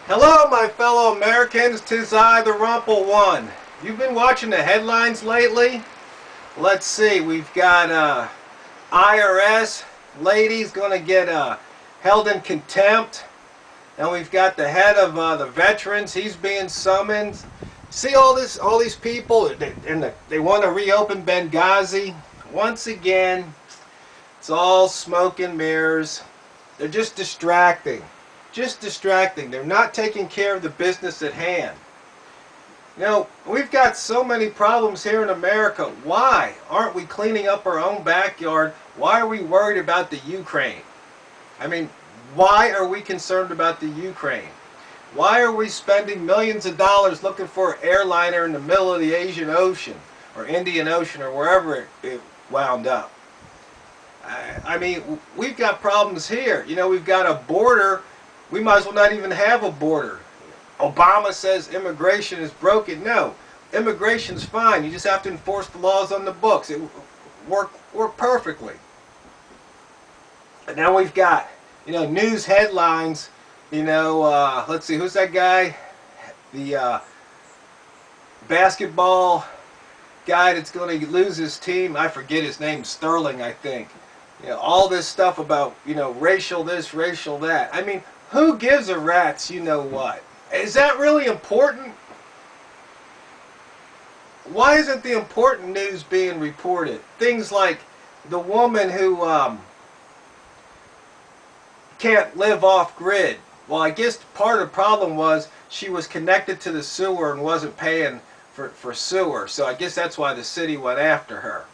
Hello, my fellow Americans. 'Tis I, the Rumple-One. You've been watching the headlines lately? Let's see. We've got IRS ladies going to get held in contempt. And we've got the head of the veterans. He's being summoned. See all these people, they want to reopen Benghazi. Once again, it's all smoke and mirrors. They're just distracting. Just distracting. They're not taking care of the business at hand. You know, we've got so many problems here in America. Why aren't we cleaning up our own backyard? Why are we worried about the Ukraine? I mean, why are we concerned about the Ukraine? Why are we spending millions of dollars looking for an airliner in the middle of the Asian Ocean or Indian Ocean or wherever it wound up? I mean, we've got problems here. You know, we've got a border. We might as well not even have a border. Obama says immigration is broken. No, immigration's fine. You just have to enforce the laws on the books. It work perfectly. And now we've got, you know, news headlines. You know, let's see, who's that guy? The basketball guy that's going to lose his team. I forget his name. Sterling, I think. You know, all this stuff about, you know, racial this, racial that. I mean, who gives a rat's you know what? Is that really important? Why isn't the important news being reported? Things like the woman who can't live off grid. Well, I guess part of the problem was she was connected to the sewer and wasn't paying for sewer. So I guess that's why the city went after her.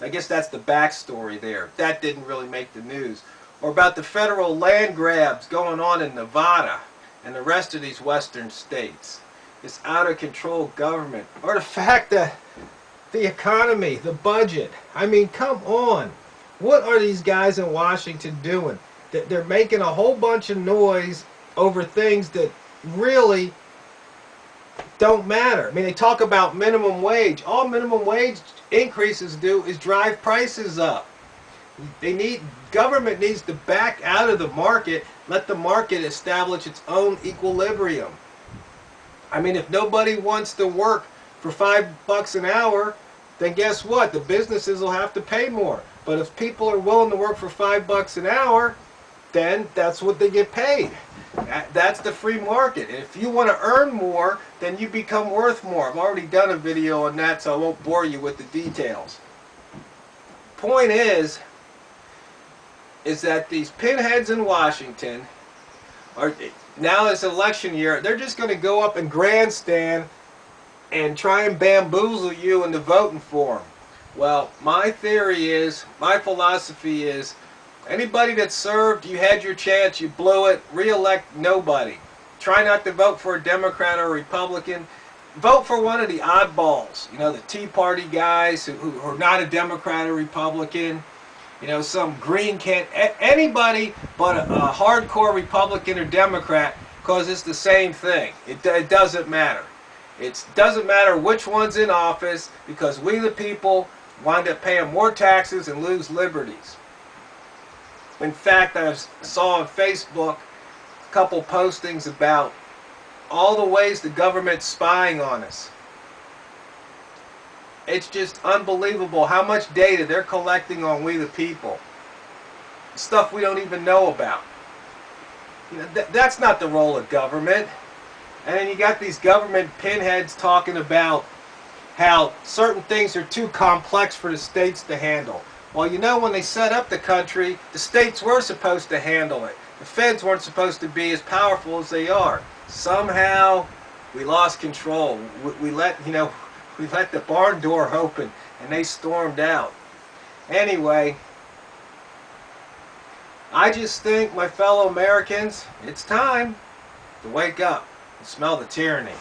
I guess that's the backstory there. That didn't really make the news. Or about the federal land grabs going on in Nevada and the rest of these western states. This out of control government. Or the fact that the economy, the budget. I mean, come on. What are these guys in Washington doing? They're making a whole bunch of noise over things that really don't matter. I mean, they talk about minimum wage. All minimum wage increases do is drive prices up. Government needs to back out of the market, let the market establish its own equilibrium. I mean, if nobody wants to work for $5 an hour, then guess what? The businesses will have to pay more. But if people are willing to work for $5 an hour, then that's what they get paid. That's the free market. If you want to earn more, then you become worth more. I've already done a video on that, so I won't bore you with the details. Point is that these pinheads in Washington are, now it's election year, they're just going to go up and grandstand and try and bamboozle you into voting for them. Well, my theory is, my philosophy is, anybody that served, you had your chance, you blew it, re-elect nobody. Try not to vote for a Democrat or a Republican. Vote for one of the oddballs, you know, the Tea Party guys who are not a Democrat or Republican. You know, some green anybody but a hardcore Republican or Democrat, because it's the same thing. It doesn't matter. It doesn't matter which one's in office, because we the people wind up paying more taxes and lose liberties. In fact, I saw on Facebook a couple postings about all the ways the government's spying on us. It's just unbelievable how much data they're collecting on we the people. Stuff we don't even know about. You know, that's not the role of government. And then you got these government pinheads talking about how certain things are too complex for the states to handle. Well, you know, when they set up the country, the states were supposed to handle it. The feds weren't supposed to be as powerful as they are. Somehow, we lost control. We let the barn door open, and they stormed out. Anyway, I just think, my fellow Americans, it's time to wake up and smell the tyranny.